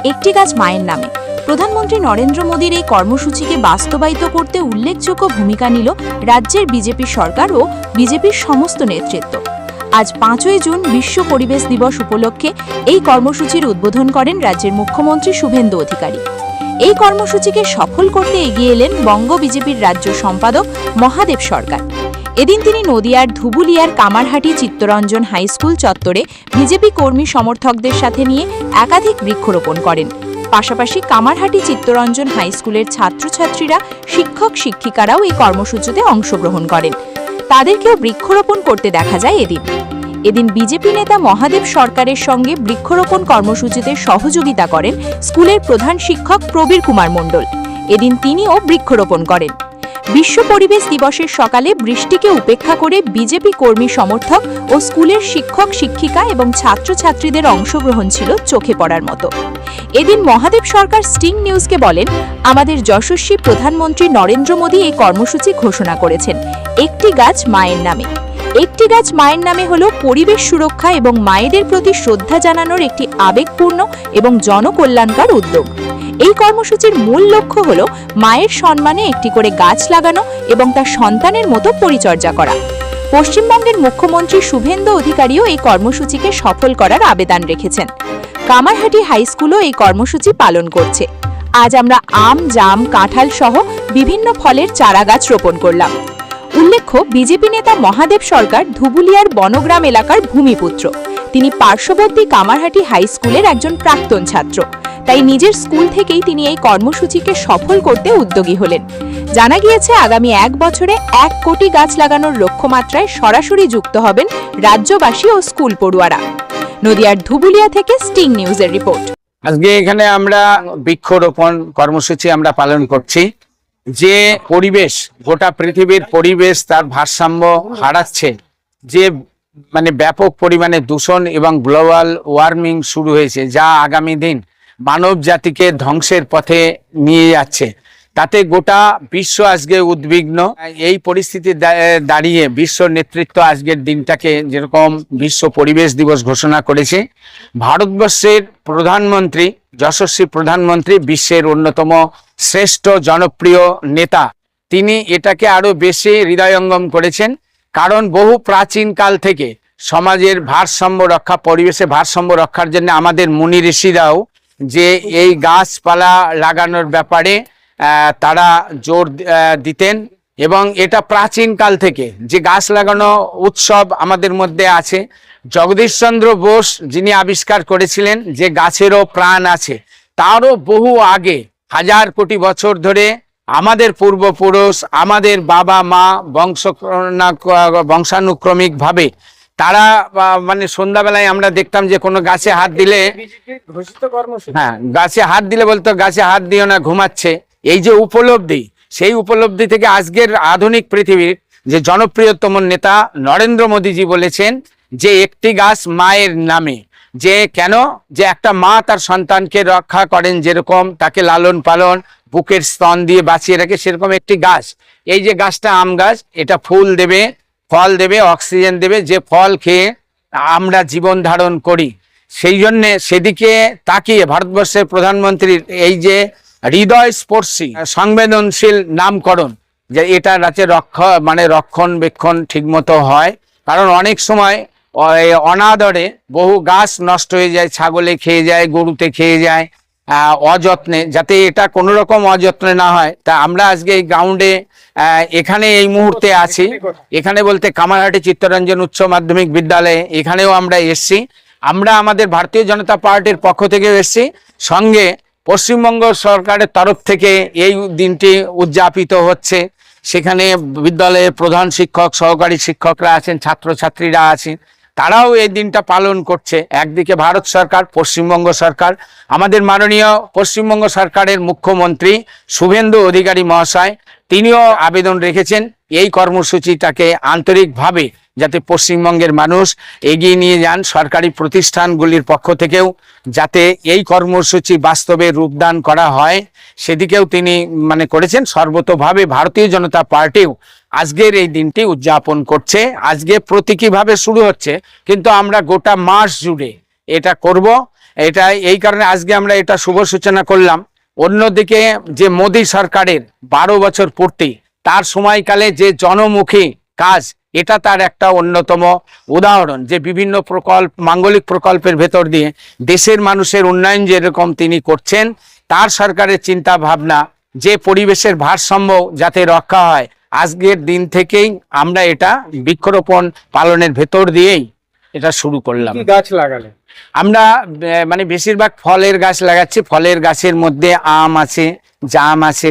একটি গাছ মায়ের নামে। প্রধানমন্ত্রী নরেন্দ্র মোদীর এই কর্মসূচিকে বাস্তবায়িত করতে উল্লেখযোগ্য ভূমিকা নিল রাজ্যের বিজেপি সরকার ও বিজেপির সমস্ত নেতৃত্ব। আজ 5ই জুন বিশ্ব পরিবেশ দিবস উপলক্ষে এই কর্মসূচির উদ্বোধন করেন রাজ্যের মুখ্যমন্ত্রী শুভেন্দু অধিকারী। এই কর্মসূচিকে সফল করতে এগিয়ে এলেন বঙ্গ বিজেপির রাজ্য সম্পাদক মহাদেব সরকার। এদিন তিনি নদিয়ার ধুবুলিয়ার কামারহাটি চিত্তরঞ্জন হাই স্কুল চত্বরে বিজেপি কর্মী সমর্থকদের সাথে নিয়ে একাধিক বৃক্ষরোপণ করেন। পাশাপাশি কামারহাটি চিত্তরঞ্জন হাই স্কুলের ছাত্রছাত্রীরা, শিক্ষক শিক্ষিকারাও এই কর্মসূচিতে অংশগ্রহণ করেন। তাদেরকেও বৃক্ষরোপণ করতে দেখা যায়। এদিন বিজেপি নেতা মহাদেব সরকারের সঙ্গে বৃক্ষরোপণ কর্মসূচিতে সহযোগিতা করেন স্কুলের প্রধান শিক্ষক প্রবীর কুমার মণ্ডল। এদিন তিনিও বৃক্ষরোপণ করেন। বিশ্ব পরিবেশ দিবসের সকালে বৃষ্টিকে উপেক্ষা করে বিজেপি কর্মী সমর্থক ও স্কুলের শিক্ষক শিক্ষিকা এবং ছাত্রছাত্রীদের অংশগ্রহণ ছিল চোখে পড়ার মতো। এদিন মহাদেব সরকার স্টিং নিউজকে বলেন, আমাদের যশস্বী প্রধানমন্ত্রী নরেন্দ্র মোদী এই কর্মসূচি ঘোষণা করেছেন একটি গাছ মায়ের নামে। একটি গাছ মায়ের নামে হলো পরিবেশ সুরক্ষা এবং মায়েদের প্রতি শ্রদ্ধা জানানোর একটি আবেগপূর্ণ এবং জনকল্যাণকর উদ্যোগ। এই কর্মসূচির মূল লক্ষ্য হলো মায়ের সম্মানে একটি করে গাছ লাগানো এবং তার সন্তানের মতো পরিচর্যা করা। পশ্চিমবঙ্গের মুখ্যমন্ত্রী শুভেন্দু অধিকারীও এই কর্মসূচিকে সফল করার আবেদন রেখেছেন। কামারহাটি হাই স্কুলও এই কর্মসূচি পালন করছে। আজ আমরা আম, জাম, কাঁঠাল সহ বিভিন্ন ফলের চারা গাছ রোপণ করলাম। উল্লেখ্য, বিজেপি নেতা মহাদেব সরকার ধুবুলিয়ার বনগ্রাম এলাকার ভূমিপুত্র। তিনি পার্শ্ববর্তী কামারহাটি হাই স্কুলের একজন প্রাক্তন ছাত্র। তাই নিজের স্কুল থেকেই তিনি এই কর্মসূচিকে সফল করতে উদ্যোগী হলেন। জানা গিয়েছে, আগামী 1 বছরে 1 কোটি গাছ লাগানোর লক্ষ্যমাত্রায় সরাসরি যুক্ত হবেন রাজ্যবাসী ও স্কুল পড়ুয়ারা। নদিয়ার ধুবুলিয়া থেকে স্টিং নিউজের রিপোর্ট। আজকে এখানে আমরা বৃক্ষরোপণ কর্মসূচি আমরা পালন করছি। যে পরিবেশ, গোটা পৃথিবীর পরিবেশ তার ভারসাম্য হারাচ্ছে, যে ব্যাপক পরিমাণে দূষণ এবং গ্লোবাল ওয়ার্মিং শুরু হয়েছে, যা আগামী দিন মানব জাতিকে ধ্বংসের পথে নিয়ে যাচ্ছে, তাতে গোটা বিশ্ব আজকে উদ্বিগ্ন। এই পরিস্থিতি দাঁড়িয়ে বিশ্ব নেতৃত্ব আজকের দিনটাকে যেরকম বিশ্ব পরিবেশ দিবস ঘোষণা করেছে, ভারতবর্ষের প্রধানমন্ত্রী, যশস্বী প্রধানমন্ত্রী, বিশ্বের অন্যতম শ্রেষ্ঠ জনপ্রিয় নেতা, তিনি এটাকে আরো বেশি হৃদয়ঙ্গম করেছেন। কারণ বহু প্রাচীন কাল থেকে সমাজের ভারসাম্য রক্ষা, পরিবেশে ভারসাম্য রক্ষার জন্য আমাদের মুনি ঋষিরাও যে এই গাছপালা লাগানোর ব্যাপারে তারা জোর দিতেন। এবং এটা প্রাচীন কাল থেকে যে গাছ লাগানো উৎসব আমাদের মধ্যে আছে। জগদীশচন্দ্র বোস, যিনি আবিষ্কার করেছিলেন যে গাছেরও প্রাণ আছে, তারও বহু আগে, 1000 কোটি বছর ধরে আমাদের পূর্বপুরুষ, আমাদের বাবা মা বংশানুক্রমিক ভাবে তারা সন্ধ্যাবেলায় আমরা দেখতাম যে কোনো গাছে হাত দিলে, গাছে হাত দিলে বলতো গাছে হাত দিও না, ঘুমাচ্ছে। এই যে উপলব্ধি, সেই উপলব্ধি থেকে আজকের আধুনিক পৃথিবীর যে জনপ্রিয়তম নেতা নরেন্দ্র মোদীজি বলেছেন যে একটি গাছ মায়ের নামে। যে কেন? যে একটা মা তার সন্তানকে রক্ষা করেন, যেরকম তাকে লালন পালন, বুকের স্তন দিয়ে বাঁচিয়ে রাখে, সেরকম একটি গাছ। এই যে গাছটা আম গাছ, এটা ফুল দেবে, ফল দেবে, অক্সিজেন দেবে, যে ফল খেয়ে আমরা জীবন ধারণ করি। সেই জন্যে সেদিকে তাকিয়ে ভারতবর্ষের প্রধানমন্ত্রীর এই যে হৃদয়স্পর্শী সংবেদনশীল নামকরণ, যে এটা রাতে রক্ষণবেক্ষণ ঠিকমতো হয়। কারণ অনেক সময় অনাদরে বহু গাছ নষ্ট হয়ে যায়, ছাগলে খেয়ে যায়, গরুতে খেয়ে যায়, অযত্নে। যাতে এটা কোনো রকম অযত্নে না হয়, তা আমরা আজকে এই গ্রাউন্ডে এখানে এই মুহূর্তে আছি। এখানে বলতে কামারহাটি চিত্তরঞ্জন উচ্চ মাধ্যমিক বিদ্যালয়ে, এখানেও আমরা এসছি। আমরা আমাদের ভারতীয় জনতা পার্টির পক্ষ থেকে এসছি, সঙ্গে পশ্চিমবঙ্গ সরকারের তরফ থেকে এই দিনটি উদযাপিত হচ্ছে। সেখানে বিদ্যালয়ের প্রধান শিক্ষক, সহকারী শিক্ষকরা আছেন, ছাত্রছাত্রীরা আছেন, তারাও এই দিনটা পালন করছে। একদিকে ভারত সরকার, পশ্চিমবঙ্গ সরকার, আমাদের মাননীয় পশ্চিমবঙ্গ সরকারের মুখ্যমন্ত্রী শুভেন্দু অধিকারী মহাশয়, তিনিও আবেদন রেখেছেন এই কর্মসূচিটাকে আন্তরিকভাবে যাতে পশ্চিমবঙ্গের মানুষ এগিয়ে নিয়ে যান। সরকারি প্রতিষ্ঠানগুলির পক্ষ থেকেও যাতে এই কর্মসূচি বাস্তবে রূপদান করা হয়, সেদিকেও তিনি করেছেন। সর্বতোভাবে ভারতীয় জনতা পার্টিও আজকের এই দিনটি উদযাপন করছে। আজকে প্রতীকীভাবে শুরু হচ্ছে, কিন্তু আমরা গোটা মাস জুড়ে এটা করব। এটা এই কারণে আজকে আমরা এটা শুভ সূচনা করলাম। অন্যদিকে যে মোদী সরকারের 12 বছর পূর্তি, তার সময়কালে যে জনমুখী কাজ, এটা তার একটা অন্যতম উদাহরণ, যে বিভিন্ন প্রকল্প, মাঙ্গলিক প্রকল্পের ভেতর দিয়ে দেশের মানুষের উন্নয়ন যেরকম তিনি করছেন, তার সরকারের চিন্তা ভাবনা যে পরিবেশের ভারসাম্য যাতে রক্ষা হয়, আজকের দিন থেকেই আমরা এটা বৃক্ষরোপণ পালনের ভেতর দিয়েই এটা শুরু করলাম। কি গাছ লাগালেন? আমরা মানে বেশিরভাগ ফলের গাছ লাগাচ্ছি। ফলের গাছের মধ্যে আম আছে, জাম আছে,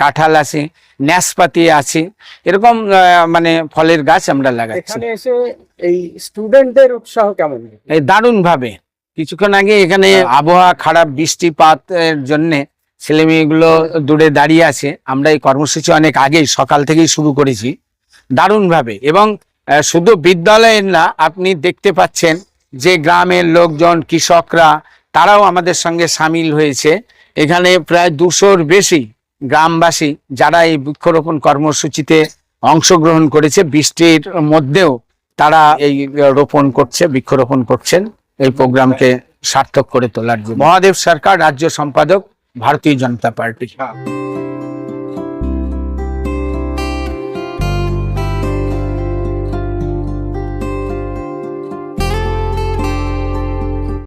কাঁঠাল আছে, নাশপাতি আছে, এরকম মানে ফলের গাছ আমরা লাগাচ্ছি। এখানে এসে এই স্টুডেন্টদের উৎসাহ কেমন? এই দারুণ ভাবে। কিছুক্ষণ আগে এখানে আবহাওয়া খারাপ, বৃষ্টিপাতের জন্য ছেলে মেয়েগুলো দূরে দাঁড়িয়ে আছে। আমরা এই কর্মসূচি অনেক আগেই সকাল থেকেই শুরু করেছি দারুণ ভাবে। এবং শুধু বিদ্যালয়ের না, আপনি দেখতে পাচ্ছেন যে গ্রামের লোকজন, কৃষকরা, তারাও আমাদের সঙ্গে সামিল হয়েছে। এখানে প্রায় 200-র বেশি গ্রামবাসী যারা এই বৃক্ষরোপণ কর্মসূচিতে অংশগ্রহণ করেছে, বৃষ্টির মধ্যেও তারা এই রোপণ করছে, বৃক্ষরোপণ করছেন এই প্রোগ্রামকে সার্থক করে তোলার জন্য। মহাদেব সরকার, রাজ্য সম্পাদক, ভারতীয় জনতা পার্টি।